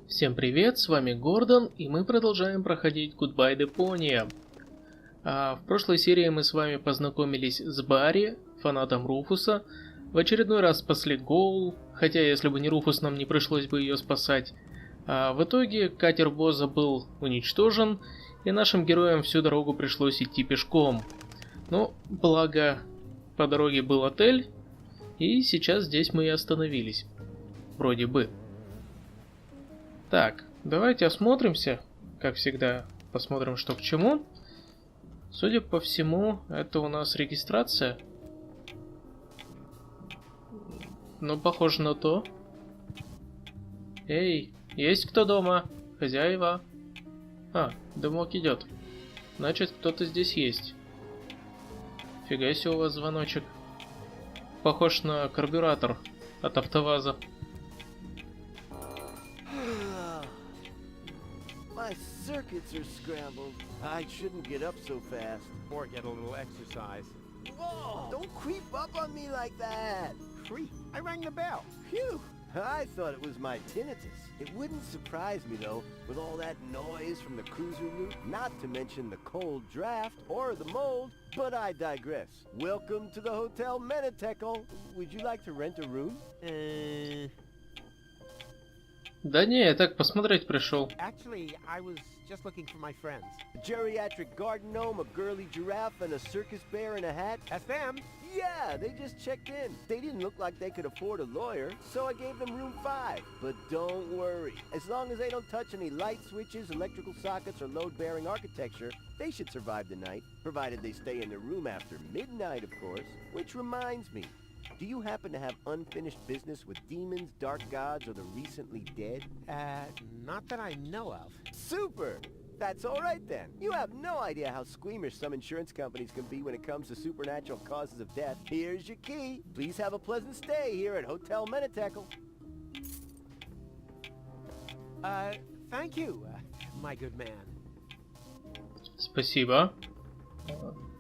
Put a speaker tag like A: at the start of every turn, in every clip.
A: Всем привет, с вами Гордон, и мы продолжаем проходить Goodbye Deponia. В прошлой серии мы с вами познакомились с Барри, фанатом Руфуса. В очередной раз спасли Гоул, хотя если бы не Руфус, нам не пришлось бы ее спасать. В итоге катер Боза был уничтожен, и нашим героям всю дорогу пришлось идти пешком. Но благо по дороге был отель, и сейчас здесь мы и остановились. Вроде бы. Так, давайте осмотримся, как всегда, посмотрим, что к чему. Судя по всему, это у нас регистрация. Ну, похоже на то. Эй, есть кто дома? Хозяева? Дымок идет. Значит, кто-то здесь есть. Фига себе у вас звоночек. Похож на карбюратор от АвтоВАЗа.
B: My circuits are scrambled. I shouldn't get up so fast.
C: Or get a little exercise.
B: Whoa! Don't creep up on me like that!
C: Creep! I rang the bell.
B: Phew! I thought it was my tinnitus. It wouldn't surprise me, though, with all that noise from the cruiser route, not to mention the cold draft or the mold, but I digress. Welcome to the Hotel Menitekel. Would you like to rent a room?
A: Да не, я так посмотреть пришел.
C: Actually, I was just looking for my friends.
B: A geriatric garden gnome, a girly giraffe, and a circus bear in a hat?
C: That's them.
B: Yeah, they just checked in. They didn't look like they could afford a lawyer, so I gave them room 5. But don't worry. As long as they don't touch any light switches, electrical sockets, or load-bearing architecture, they should survive the night, provided they stay in their room after midnight, of course. Which reminds me, do you happen to have unfinished business with demons, dark gods, or the recently dead?
C: Not that I know of.
B: Super! That's all right then. You have no idea how squeamish some insurance companies can be when it comes to supernatural causes of death. Here's your key. Please have a pleasant stay here at Hotel Menitekel.
C: Thank you, my good man.
A: Спасибо.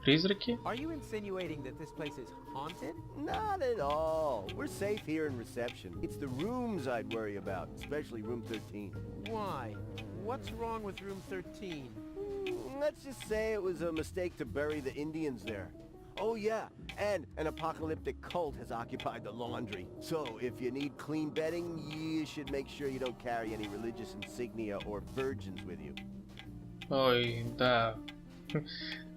A: Призраки?
C: Are you insinuating that this place is haunted?
B: Not at all. We're safe here in reception. It's the rooms I'd worry about, especially room 13.
C: Why? What's wrong with room 13?
B: Let's just say it was a mistake to bury the Indians there. Oh yeah, and an apocalyptic cult has occupied the laundry. So if you need clean bedding, you should make sure you don't carry any religious insignia or virgins with you.
A: Ой, да.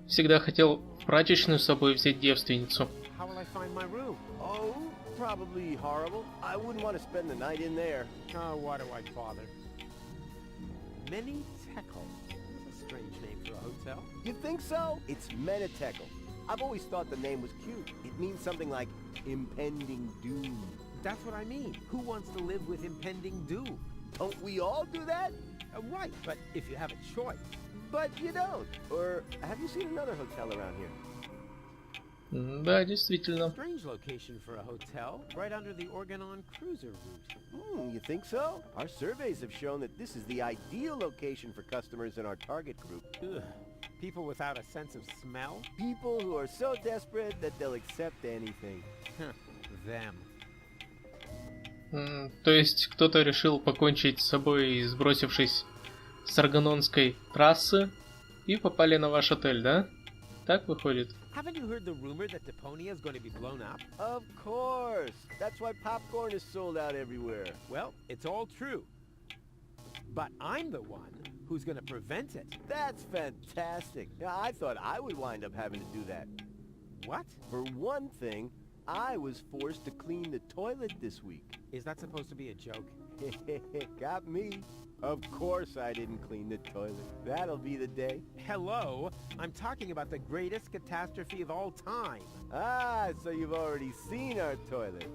A: Всегда хотел в прачечную с собой взять девственницу.
C: How will I find my room?
B: Oh, probably horrible. I wouldn't want to spend the night in there.
C: Oh, why do I bother? Menitekel. That's a strange name for a hotel.
B: You think so? It's Menitekel. I've always thought the name was cute. It means something like impending doom.
C: That's what I mean. Who wants to live with impending doom?
B: Don't we all do that?
C: Right, but if you have a choice.
B: But you don't. Or have you seen another hotel around here?
A: Да, действительно.
C: Strange location for a hotel, right under the Organon cruiser route.
B: You think so? Our surveys have shown that this is the ideal location for customers in our target group.
C: Ugh. People without a sense of smell?
B: People who are so desperate that they'll accept anything.
C: Them.
A: То есть кто-то решил покончить с собой, сбросившись с Органонской трассы, и попали на ваш отель, да? Так выходит?
C: Haven't you heard the rumor that Deponia is going to be blown up?
B: Of course. That's why popcorn is sold out everywhere.
C: Well, it's all true. But I'm the one who's going to prevent it.
B: That's fantastic. I thought I would wind up having to do that.
C: What?
B: For one thing, I was forced to clean the toilet this week.
C: Is that supposed to be a joke?
B: Got me. Of course I didn't clean the toilet. That'll be the day.
C: Hello? I'm talking about the greatest catastrophe of all time.
B: Ah, so you've already seen our toilet.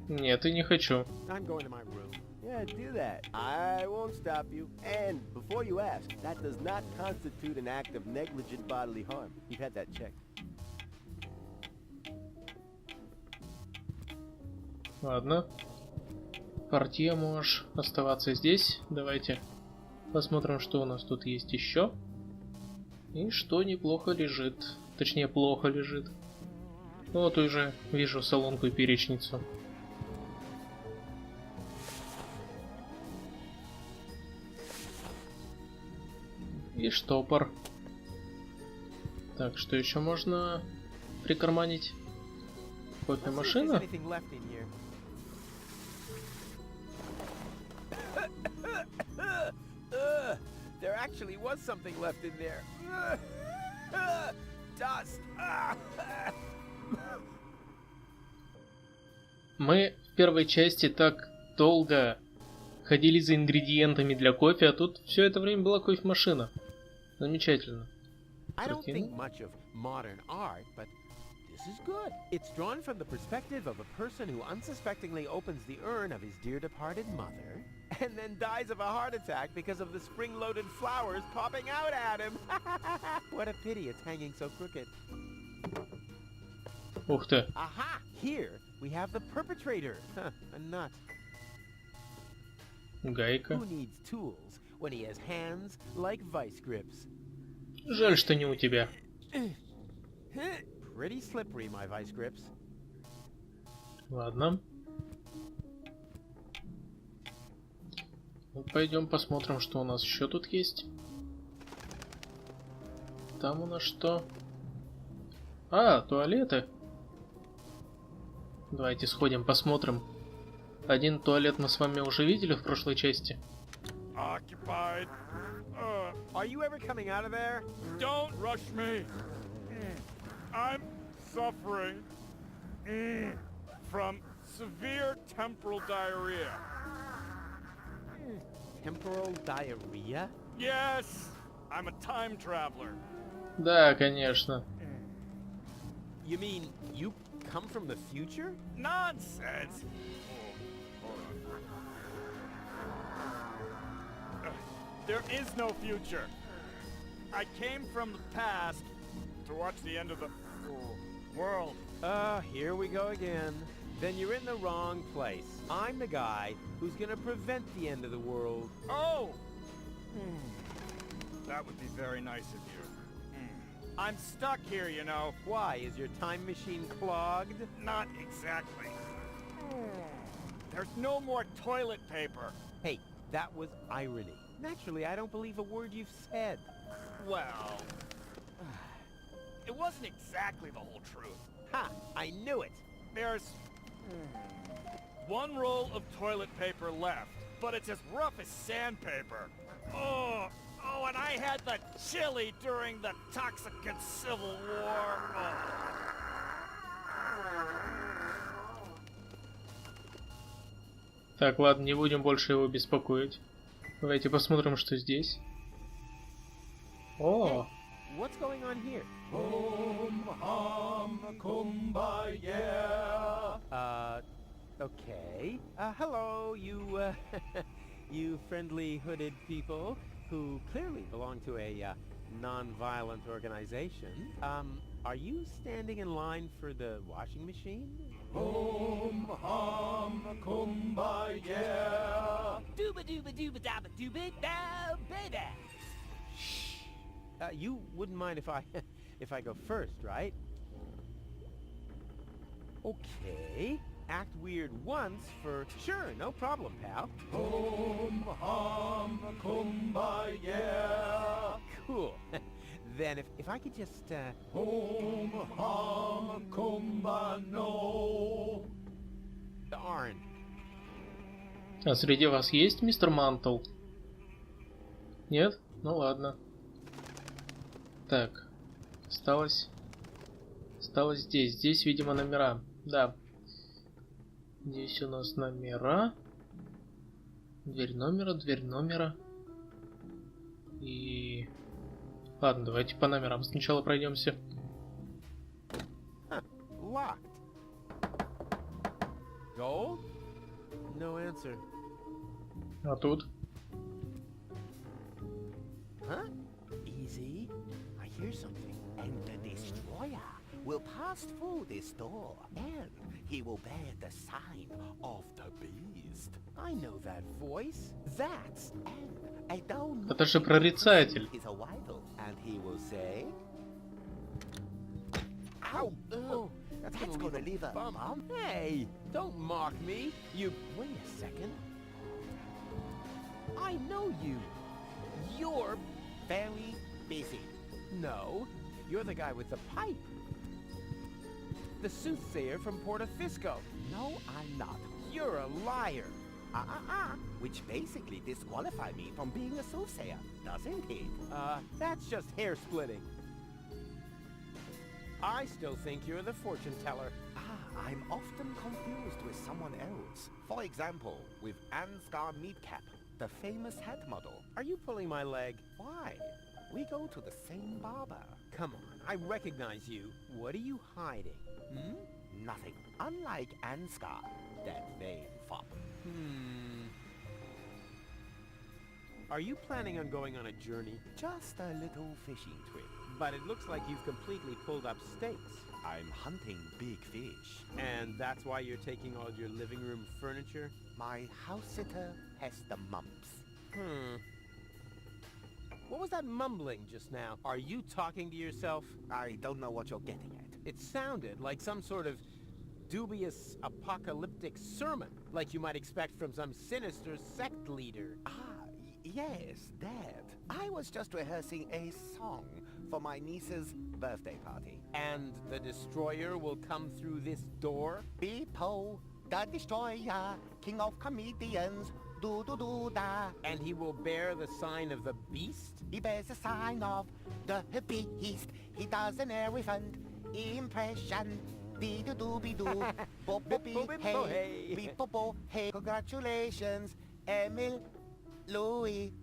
A: Нет, и не хочу.
C: I'm going to my room.
B: Yeah, do that. I won't stop you. And before you ask, that does not constitute an act of negligent bodily harm. We've had that checked.
A: Ладно. Портье, можешь оставаться здесь. Давайте посмотрим, что у нас тут есть еще. И что неплохо лежит. Точнее, плохо лежит. Вот уже вижу солонку и перечницу. И штопор. Так, что еще можно прикарманить? Кофемашина?
C: There actually was something left in there. Dust.
A: Мы в первой части так долго ходили за ингредиентами для кофе, а тут все это время была кофемашина. Замечательно.
C: I don't think much of modern art, but this is good. It's drawn from the perspective of a person who unsuspectingly opens the urn of his dear departed mother and then dies of a heart attack because of the spring-loaded flowers popping out at him. What a pity it's hanging so crooked.
A: Ух ты.
C: Aha! Here we have the perpetrator. A nut.
A: Гайка.
C: Who needs tools when he has hands like vice grips?
A: Жаль, что не у тебя.
C: Pretty slippery, my vice grips.
A: Ладно. Ну, пойдем посмотрим, что у нас еще тут есть. Там у нас что? А, туалеты. Давайте сходим, посмотрим. Один туалет мы с вами уже видели в прошлой части.
D: Occupied.
C: Are you ever coming out of there?
D: Don't rush me. I'm suffering from severe temporal diarrhea.
C: Temporal diarrhea?
D: Yes, I'm a time traveler.
A: Да, конечно.
C: You mean you come from the future?
D: Nonsense. There is no future. I came from the past to watch the end of the world.
C: Here we go again. Then you're in the wrong place. I'm the guy who's gonna prevent the end of the world.
D: Oh! That would be very nice of you. I'm stuck here, you know.
C: Why? Is your time machine clogged?
D: Not exactly. There's no more toilet paper.
C: Hey, that was irony. Naturally, I don't believe a word you've said.
D: Well, it wasn't exactly the whole truth.
C: Ha! I knew it!
D: There's one roll of toilet paper left, but it's as rough as sandpaper. Oh, and I had the chili during the Toxicant Civil War.
A: Так, ладно, не будем больше его беспокоить. Давайте посмотрим, что здесь. О!
C: What's going on here? Okay. Hello, you, you friendly hooded people who clearly belong to a, non-violent organization. Are you standing in line for the washing machine?
E: Dooba dooba dooba dabba dooba da baby.
C: You wouldn't mind if I if I go first, right? Okay. Act weird once for sure, no problem, pal. Cool. Then if I could just Darn.
A: А среди вас есть мистер Мантл? Нет? Ну ладно. Так. Осталось здесь. Здесь, видимо, номера. Да. Здесь у нас номера. Дверь номера. И... Ладно, давайте по номерам сначала пройдемся.
C: Locked. Gold? No answer.
A: А тут?
C: Huh?
B: Easy. I hear something. And the destroyer will pass through this door, and he will bear the sign of the beast.
C: I know that voice. That's
B: And I don't know
A: Это же прорицатель.
B: his arrival, and he will say,
C: Ow! Oh, That's
B: That's
C: gonna
B: gonna leave a
C: bump.
B: bump.
C: Hey, don't mock me. You... Wait a second. I know you. You're...
B: Very busy.
C: No, you're the guy with the pipe. The soothsayer from Portofisco.
B: No, I'm not.
C: You're a liar.
B: Which basically disqualify me from being a soothsayer, doesn't it?
C: That's just hair splitting. I still think you're the fortune teller.
B: I'm often confused with someone else. For example, with Ansgar Meatcap, the famous hat model.
C: Are you pulling my leg?
B: Why? We go to the same barber.
C: Come on, I recognize you. What are you hiding?
B: Nothing. Unlike Ansgar, that vain fop.
C: Are you planning on going on a journey?
B: Just a little fishing trip.
C: But it looks like you've completely pulled up stakes.
B: I'm hunting big fish.
C: And that's why you're taking all your living room furniture?
B: My house sitter has the mumps.
C: What was that mumbling just now? Are you talking to yourself?
B: I don't know what you're getting at.
C: It sounded like some sort of dubious apocalyptic sermon, like you might expect from some sinister sect leader.
B: Yes, that. I was just rehearsing a song for my niece's birthday party.
C: And the destroyer will come through this door?
B: Beepo, the destroyer, king of comedians, do-do-do-da.
C: And he will bear the sign of the beast?
B: He bears a sign of the beast. He does an elephant impression. Dee-do-do-be-do, bo-bo-be-hey, be-bo-bo-hey. Congratulations, Emil Louis.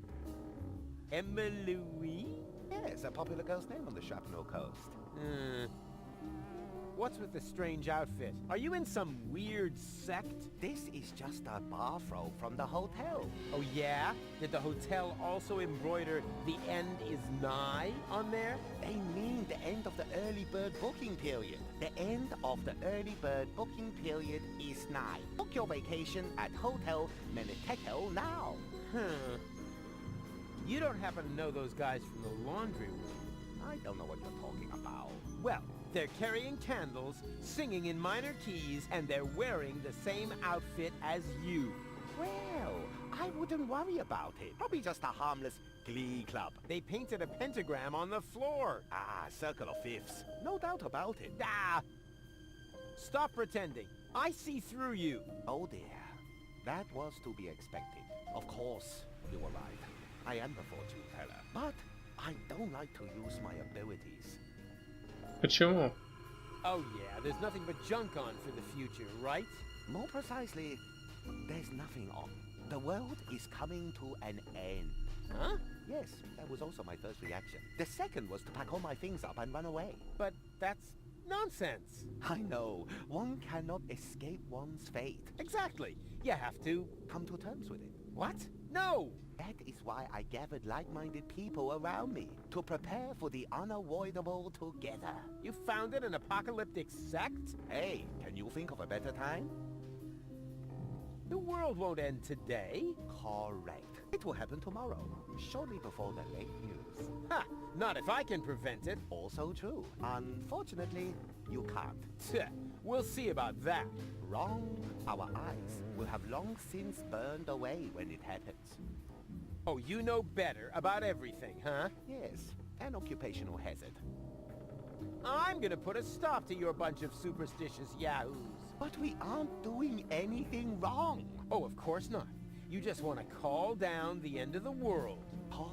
C: Emma Louis?
B: Yes, a popular girl's name on the Shrapnel Coast.
C: What's with the strange outfit? Are you in some weird sect?
B: This is just a bathrobe from the hotel.
C: Oh yeah? Did the hotel also embroider "The end is nigh" on there?
B: They mean the end of the early bird booking period. The end of the early bird booking period is nigh. Book your vacation at Hotel Menitekel now.
C: You don't happen to know those guys from the laundry room?
B: I don't know what you're talking about.
C: Well, they're carrying candles, singing in minor keys, and they're wearing the same outfit as you.
B: Well, I wouldn't worry about it. Probably just a harmless glee club.
C: They painted a pentagram on the floor.
B: Circle of fifths. No doubt about it.
C: Stop pretending. I see through you.
B: Oh dear. That was to be expected. Of course, you were right. I am the fortune teller. But I don't like to use my abilities.
A: Почему?
C: Oh yeah, there's nothing but junk on for the future, right?
B: More precisely, there's nothing on. The world is coming to an end.
C: Huh?
B: Yes, that was also my first reaction. The second was to pack all my things up and run away.
C: But that's nonsense.
B: I know. One cannot escape one's fate.
C: Exactly. You have to...
B: Come to terms with it.
C: What? No!
B: That is why I gathered like-minded people around me, to prepare for the unavoidable together.
C: You founded an apocalyptic sect?
B: Hey, can you think of a better time?
C: The world won't end today.
B: Correct. It will happen tomorrow, shortly before the late news.
C: Ha! Not if I can prevent it.
B: Also true. Unfortunately, you can't.
C: We'll see about that.
B: Wrong. Our eyes will have long since burned away when it happens.
C: Oh, you know better about everything, huh?
B: Yes, an occupational hazard.
C: I'm gonna put a stop to your bunch of superstitious yahoos.
B: But we aren't doing anything wrong.
C: Oh, of course not. You just want to call down the end of the world.
B: Oh,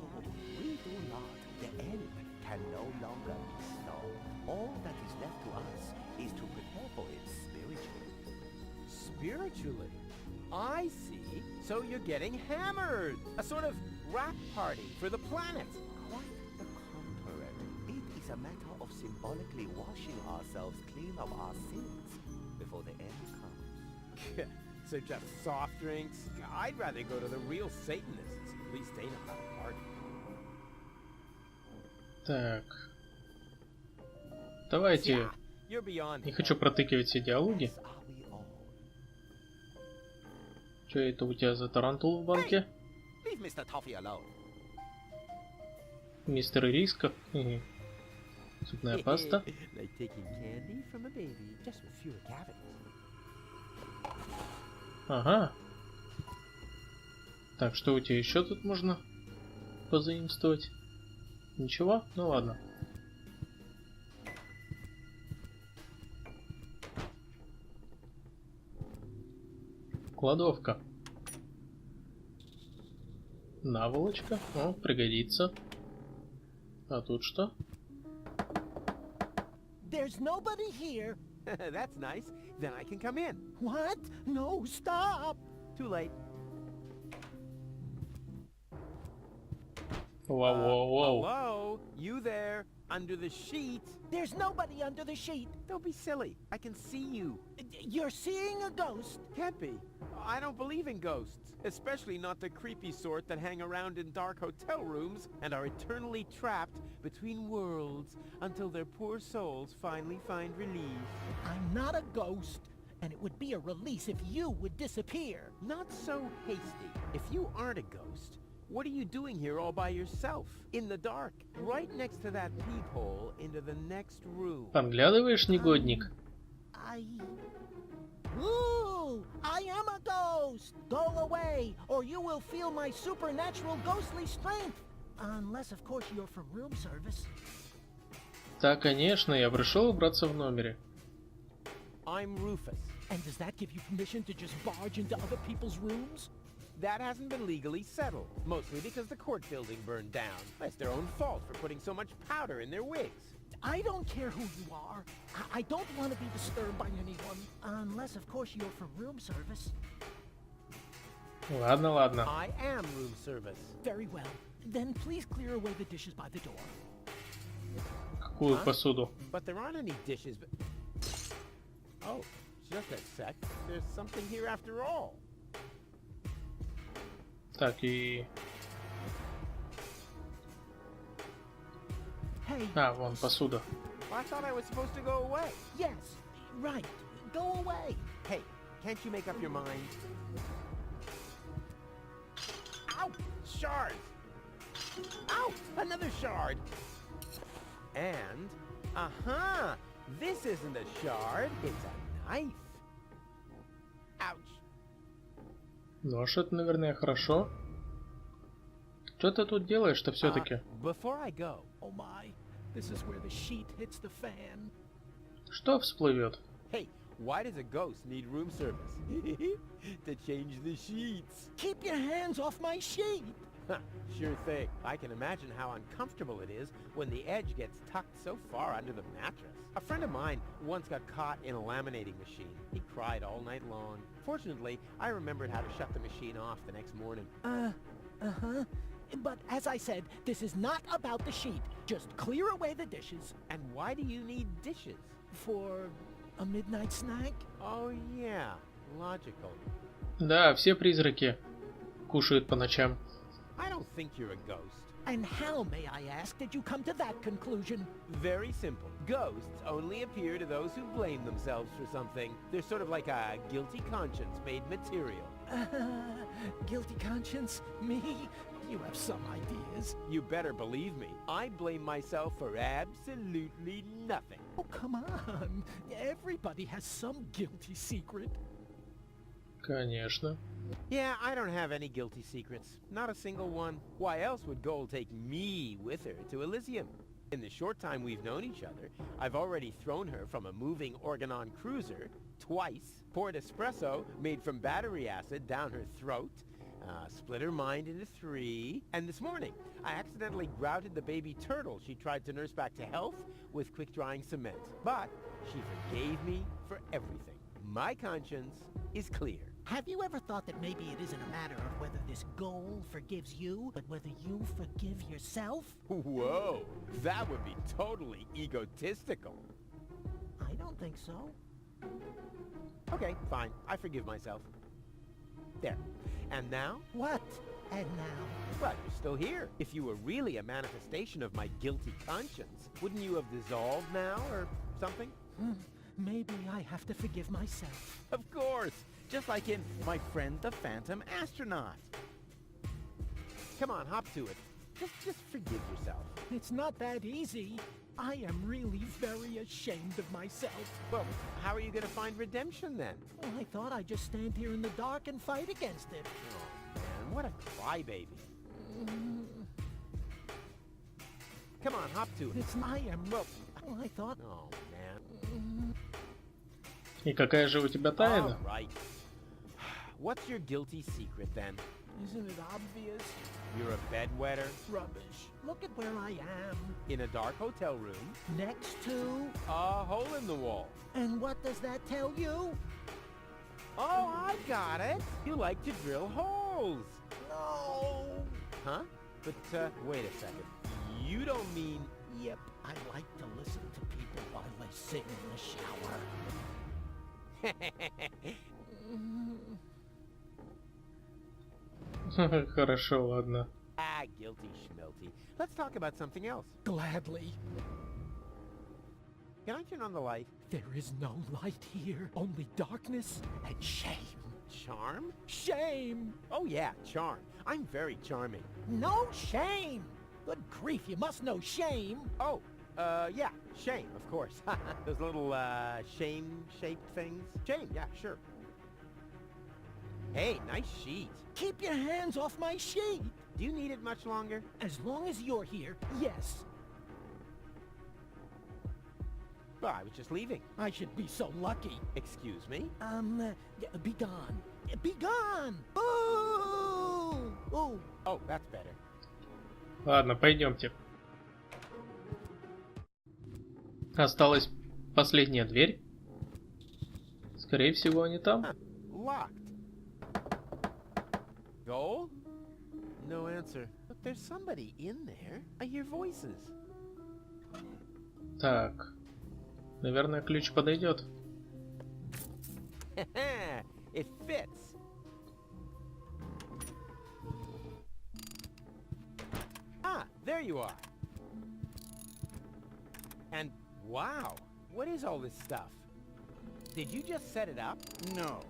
B: we do not. The end can no longer be stalled. All that is left to us is to prepare for it spiritually.
C: Spiritually? I see. So you're getting hammered. A sort of rap party for the planet.
B: Quite the contrary. It is a matter of symbolically washing ourselves clean of our sins before the end comes.
C: So just soft drinks? I'd rather go to the real Satanists. At least they know how to party.
A: Так. Давайте.
C: Yeah, you're beyond
A: Не
C: help.
A: хочу протыкивать все диалоги.
B: As are we all.
A: Что это у тебя за тарантул в банке?
B: Leave Mr. Toffee alone.
A: Мистер Риска? Зубная паста.
C: Like taking candy from a baby, just with fewer cavities.
A: Ага. Так, что у тебя еще тут можно позаимствовать? Ничего? Ну ладно. Кладовка. Наволочка. О, пригодится. А тут что?
B: There's nobody here.
C: That's nice. Then I can come in.
B: What? No, stop.
C: Too late.
A: Вау-вау-вау.
C: Hello? You there? Under the sheet?
B: There's nobody under the sheet.
C: Don't be silly. I can see you.
B: You're seeing a ghost.
C: Can't be. I don't believe in ghosts. Especially not the creepy sort that hang around in dark hotel rooms and are eternally trapped between worlds until their poor souls finally find relief.
B: I'm not a ghost, and it would be a release if you would disappear.
C: Not so hasty. If you aren't a ghost, what are you doing here all by yourself? In the dark, right next to that peephole into the next room.
A: Подглядываешь, негодник?
B: Ooh, I am a ghost! Go away, or you will feel my supernatural ghostly strength. Unless, of course, you're from room service.
A: Да, конечно, я пришел убраться в номере.
C: I'm Rufus.
B: And does that give you permission to just barge into other people's rooms?
C: That hasn't been legally settled, mostly because the court building burned down. That's their own fault for putting so much powder in their wigs.
B: I don't care who you are. I don't want to be disturbed by anyone. Unless, of course, you're from room service.
A: Ладно, ладно.
C: I am room service.
B: Very well. Then please clear away the dishes by the door.
A: Какую посуду?
C: But there aren't any dishes, but... Oh, just a sec. There's something here after all.
A: Так, и...
B: Hey.
A: А, вон посуда.
C: I thought I was supposed to go away.
B: Yes, right. Go away.
C: Hey, can't you make up your mind? Ow! Shards! Ow! Another shard! And, this isn't a shard, it's a knife. Ouch.
A: Нож, это, наверное, хорошо. Что ты тут делаешь-то все-таки?
C: Before I go,
B: Oh my, this is where the sheet hits the fan.
A: Что всплывет?
C: hey, why does a ghost need room service? To change the sheets.
B: Keep your hands off my sheet.
C: Sure thing. I can imagine how uncomfortable it is when the edge gets tucked so far under the mattress. A friend of mine once got caught in a laminating machine. He cried all night long. Fortunately, I remembered how to shut the machine off the next morning.
B: Uh-huh. But as I said, this is not about the sheet. Just clear away the dishes.
C: And why do you need dishes?
B: For a midnight snack?
C: Oh yeah, logical.
A: Да, все призраки кушают по ночам.
C: I don't think you're a ghost.
B: And how, may I ask, did you come to that conclusion?
C: Very simple. Ghosts only appear to those who blame themselves for something. They're sort of like a guilty conscience made material.
B: Guilty conscience? Me? You have some ideas.
C: You better believe me. I blame myself for absolutely nothing.
B: Oh, come on. Everybody has some guilty secret.
A: Конечно.
C: Yeah, I don't have any guilty secrets. Not a single one. Why else would Gold take me with her to Elysium? In the short time we've known each other, I've already thrown her from a moving Organon cruiser twice, poured espresso made from battery acid down her throat, split her mind into 3, and this morning, I accidentally grouted the baby turtle she tried to nurse back to health with quick-drying cement. But she forgave me for everything. My conscience is clear.
B: Have you ever thought that maybe it isn't a matter of whether this goal forgives you, but whether you forgive yourself?
C: Whoa, that would be totally egotistical.
B: I don't think so.
C: Okay, fine. I forgive myself. There. And now?
B: What? And now?
C: Well, you're still here. If you were really a manifestation of my guilty conscience, wouldn't you have dissolved now or something?
B: Maybe I have to forgive myself.
C: Of course. Just like in My Friend the Phantom Astronaut. Come on, hop to it. Just forgive yourself.
B: It's not that easy.
F: I am really very ashamed of myself.
C: Well, how are you gonna find redemption then?
F: Well, I thought I'd just stand here in the dark and fight against it.
C: Oh, man, what a crybaby. Come on, hop to it.
F: It's I am. Well, I thought.
C: Oh, man.
A: И какая же у тебя тайна?
C: All right. What's your guilty secret then?
F: Isn't it obvious?
C: You're a bedwetter
F: Rubbish. Look at where I am.
C: in a dark hotel room,
F: Next to.
C: a hole in the wall.
F: And what does that tell you?
C: Oh, I got it. You like to drill holes.
F: No.
C: Huh? But, wait a second. You don't mean...
F: Yep, I like to listen to people while they sing in the shower.
A: Хорошо, ладно.
C: Guilty schmilty. Let's talk about something else.
F: Gladly.
C: Can I turn on the light?
F: There is no light here, only darkness and shame.
C: Charm?
F: Shame!
C: Oh yeah, charm. I'm very charming.
F: No shame! Good grief, you must know shame.
C: Oh, yeah, shame, of course. Those little, shame-shaped things. Shame, yeah, sure. Hey, nice sheet.
F: Keep your hands off my sheet.
C: Do you need it much longer?
F: As long as you're here, yes.
C: Well, I was just leaving.
F: I should be so lucky.
C: Excuse me?
F: Be gone. Be gone! Ooh! Ooh!
C: Oh, that's better.
A: Ладно, пойдемте. Осталась последняя дверь. Скорее всего, они там.
C: Locked. Goal? No answer. But there's somebody in there. I hear voices.
A: Так. Наверное, ключ подойдет.
C: It fits. Ah, there you are. And wow, what is all this stuff? Did you just set it up?
G: No.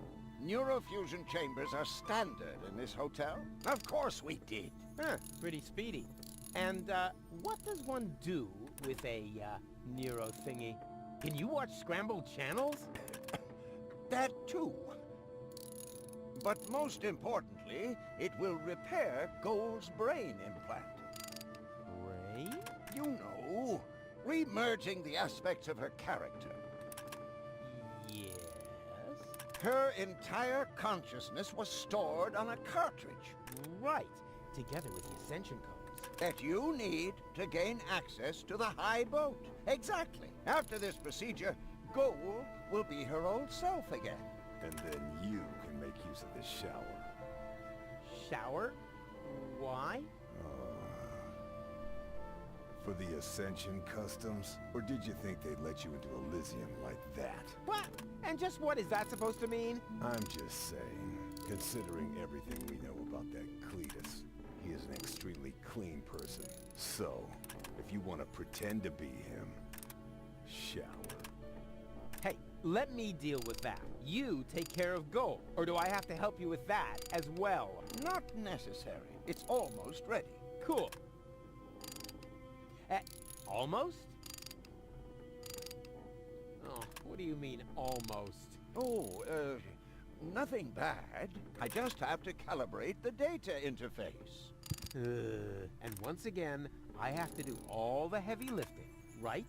G: Neurofusion chambers are standard in this hotel. Of course we did.
C: Huh, pretty speedy. And, what does one do with a, neuro thingy? Can you watch scrambled channels?
G: That too. But most importantly, it will repair Gold's brain implant.
C: Brain?
G: You know, re-merging the aspects of her character.
C: Yes.
G: Her entire consciousness was stored on a cartridge
C: Right, together with the ascension codes.
G: that you need to gain access to the high boat. Exactly. After this procedure, Gold will be her old self again.
H: And then you can make use of this shower.
C: Shower? Why?
H: For the Ascension customs? Or did you think they'd let you into Elysium like that?
C: What? And just what is that supposed to mean?
H: I'm just saying, considering everything we know about that Cletus, he is an extremely clean person. So, if you want to pretend to be him, shower.
C: Hey, let me deal with that. You take care of Gold. Or do I have to help you with that as well?
G: Not necessary. It's almost ready.
C: Cool. Almost? Oh, what do you mean, almost?
G: Oh, nothing bad. I just have to calibrate the data interface.
C: And once again, I have to do all the heavy lifting, right?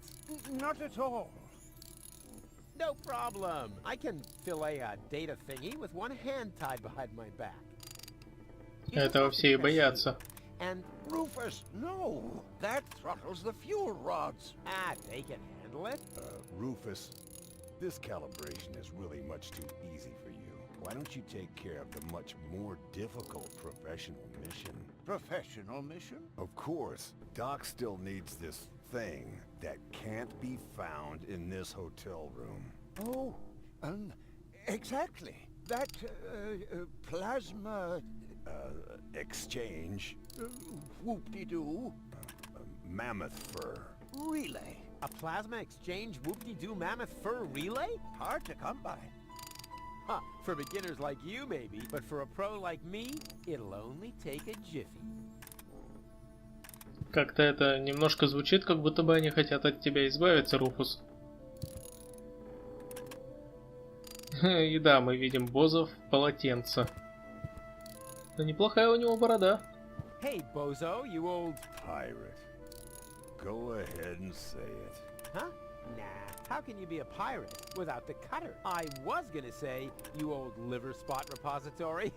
G: Not at all.
C: No problem. I can fillet a data thingy with one hand tied behind my back. You just
A: Этого
C: have to
A: все и
C: press
A: боятся.
C: C, And,
G: Rufus, no! That throttles the fuel rods.
C: they can handle it.
H: Rufus, this calibration is really much too easy for you. Why don't you take care of the much more difficult professional mission?
G: Professional mission?
H: Of course, Doc still needs this thing that can't be found in this hotel room.
G: Oh, exactly. That, plasma...
H: Exchange.
G: Whoop-de-doo.
H: Mammoth fur.
G: Relay.
C: A plasma exchange whoop-de-doo mammoth fur relay?
G: Hard to come by.
C: Huh, for beginners like you maybe, but for a pro like me, it'll only take a jiffy.
A: Как-то это немножко звучит, как будто бы они хотят от тебя избавиться, Руфус. И да, мы видим Бозов полотенце. Но неплохая у него борода.
C: Hey, bozo, you old...
H: Pirate. Go ahead and say it.
C: Huh? Nah, how can you be a pirate without the cutter? I was gonna say, you old liver spot repository.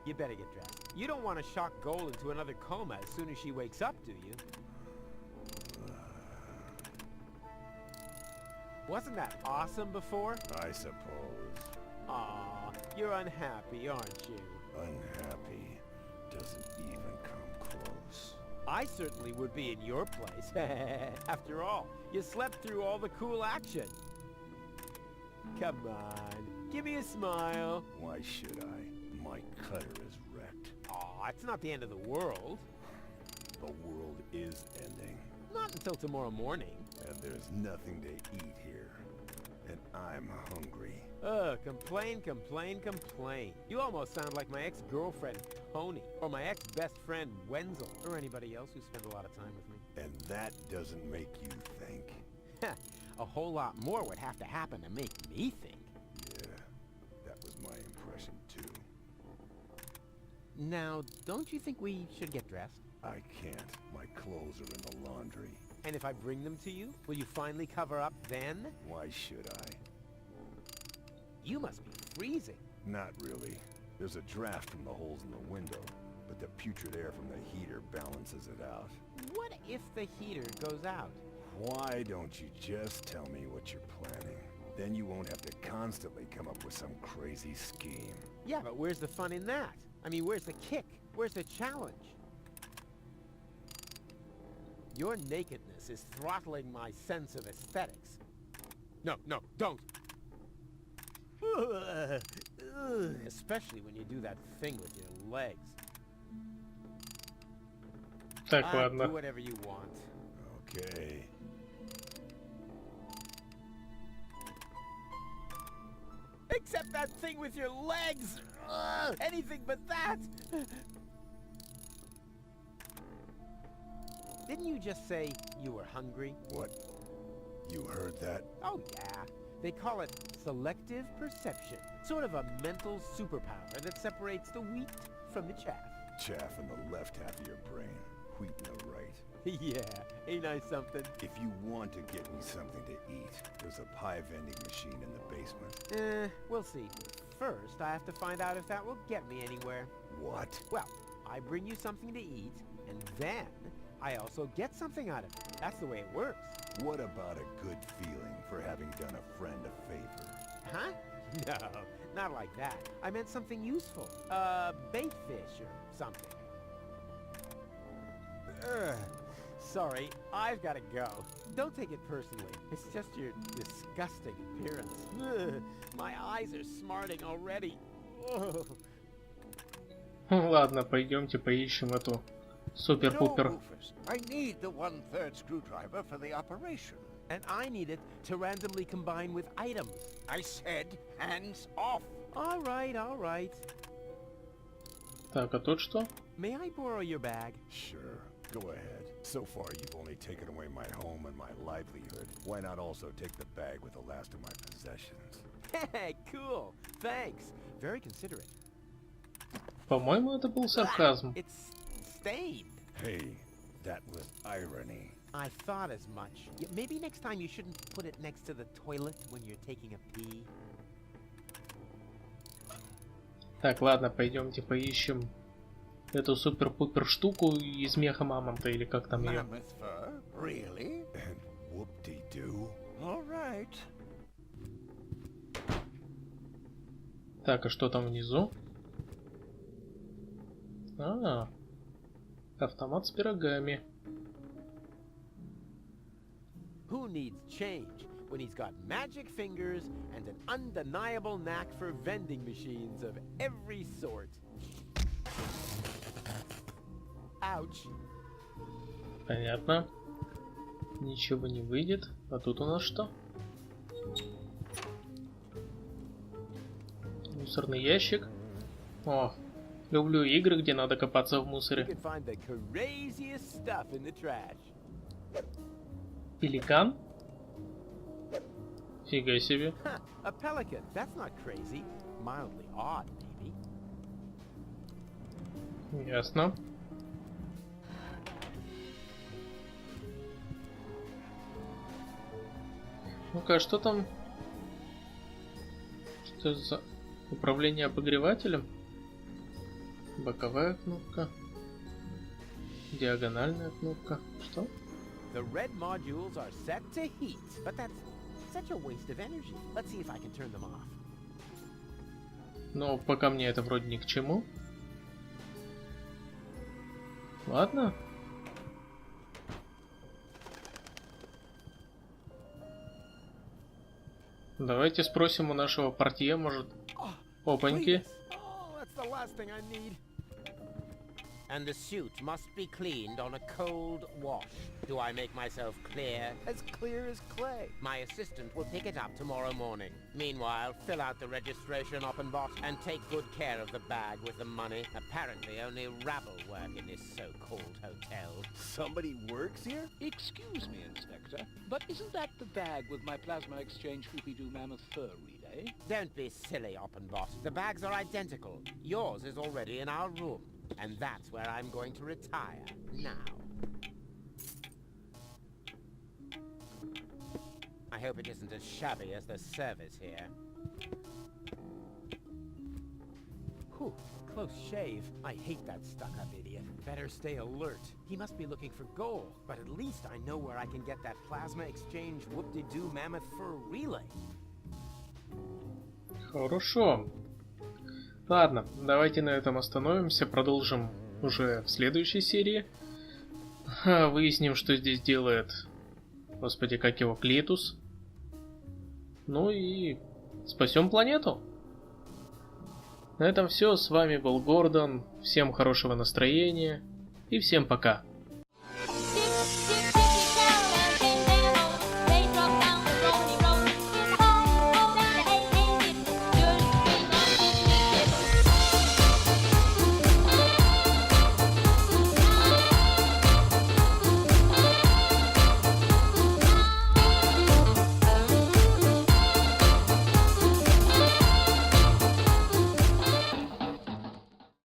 C: You better get dressed. You don't want to shock Gold into another coma as soon as she wakes up, do you? Wasn't that awesome before?
H: I suppose.
C: Aw, you're unhappy, aren't you?
H: Unhappy doesn't even come close.
C: I certainly would be in your place. After all, you slept through all the cool action. Come on, give me a smile.
H: Why should I? My cutter is wrecked.
C: Aw, it's not the end of the world.
H: The world is ending.
C: Not until tomorrow morning.
H: And there's nothing to eat here. And I'm hungry.
C: Ugh, complain, complain, complain. You almost sound like my ex-girlfriend, Tony, or my ex-best friend, Wenzel, or anybody else who spent a lot of time with me.
H: And that doesn't make you think.
C: A whole lot more would have to happen to make me think.
H: Yeah, that was my impression too.
C: Now, don't you think we should get dressed?
H: I can't. My clothes are in the laundry.
C: And if I bring them to you, will you finally cover up then?
H: Why should I?
C: You must be freezing.
H: Not really. There's a draft from the holes in the window, but the putrid air from the heater balances it out.
C: What if the heater goes out?
H: Why don't you just tell me what you're planning? Then you won't have to constantly come up with some crazy scheme.
C: Yeah, but where's the fun in that? I mean, where's the kick? Where's the challenge? Your nakedness is throttling my sense of aesthetics. No, no, don't! Especially when you do that thing with your legs.
A: Так,
C: Do
A: ладно.
C: whatever you want.
H: Okay.
C: Except that thing with your legs! Ugh, anything but that! Didn't you just say you were hungry?
H: What? You heard that?
C: Oh yeah. They call it selective perception. Sort of a mental superpower that separates the wheat from the chaff.
H: Chaff in the left half of your brain, wheat in the right.
C: Yeah, ain't I something?
H: If you want to get me something to eat, there's a pie vending machine in the basement.
C: We'll see. First, I have to find out if that will get me anywhere.
H: What?
C: Well, I bring you something to eat, and then I also get something out of it. That's the way it works.
H: What about a good feeling for having done a friend a favor?
C: Huh? No, not like that. I meant something useful. Bait fish or something. Sorry, I've got to go. Don't take it personally. It's just your disgusting appearance. Ugh, my eyes are smarting already. Ugh.
A: Ладно, пойдемте поищем эту супер-пупер.
G: Rufus, I need the 1/3 screwdriver for the operation.
C: And I need it to randomly combine with items.
G: I said hands off.
C: All right, all right.
A: Так, а тут что?
C: May I borrow your bag?
H: Sure, go ahead. So far, you've only taken away my home and my livelihood. Why not also take the bag with the last of my possessions?
C: Hey, cool. Thanks. Very considerate.
A: По-моему, это был сарказм.
C: It's stained.
H: Hey, that was irony.
C: I thought as much. Maybe next time you shouldn't put it next to the toilet when you're taking a pee.
A: Так, ладно, пойдемте поищем эту супер-пупер штуку из меха мамонта, или как там ее.
G: Mammoth fur? Really?
H: And whoop-de-doo.
G: All right.
A: Так, а что там внизу? Автомат с пирогами.
C: Who needs change when he's got magic fingers and an undeniable knack for vending machines of every sort? Ouch.
A: Понятно. Ничего не выйдет. А тут у нас что? Мусорный ящик. О, Люблю игры, где надо копаться в
C: You
A: мусоре.
C: can find the craziest stuff in the trash.
A: Пеликан? Фига себе.
C: Huh, a pelican. That's not crazy. Mildly odd, maybe.
A: Ясно. Ну-ка, что там? Что за управление обогревателем? Боковая кнопка. Диагональная кнопка. Что?
C: The red modules are set to heat, but that's such a waste of energy. Let's see if I can turn them off.
A: Но пока мне это вроде ни к чему. Ладно. Давайте спросим у нашего портье, может... Опаньки.
C: Oh, that's the last thing I need. And the suit must be cleaned on a cold wash. Do I make myself clear?
B: As clear as clay.
C: My assistant will pick it up tomorrow morning. Meanwhile, fill out the registration, Oppenbot, and take good care of the bag with the money. Apparently, only rabble work in this so-called hotel.
B: Somebody works here?
F: Excuse me, Inspector, but isn't that the bag with my plasma exchange Whoopie-Doo Mammoth fur relay?
C: Don't be silly, Oppenbot. The bags are identical. Yours is already in our room. And that's where I'm going to retire now. I hope it isn't as shabby as the service here. Whew, close shave. I hate that stuck-up idiot. Better stay alert. He must be looking for gold, but at least I know where I can get that plasma exchange whoop-de-doo mammoth fur relay.
A: Хорошо. Ладно, давайте на этом остановимся, продолжим уже в следующей серии. Выясним, что здесь делает, господи, как его, Клитус. Ну и спасем планету. На этом все, с вами был Гордон, всем хорошего настроения и всем пока.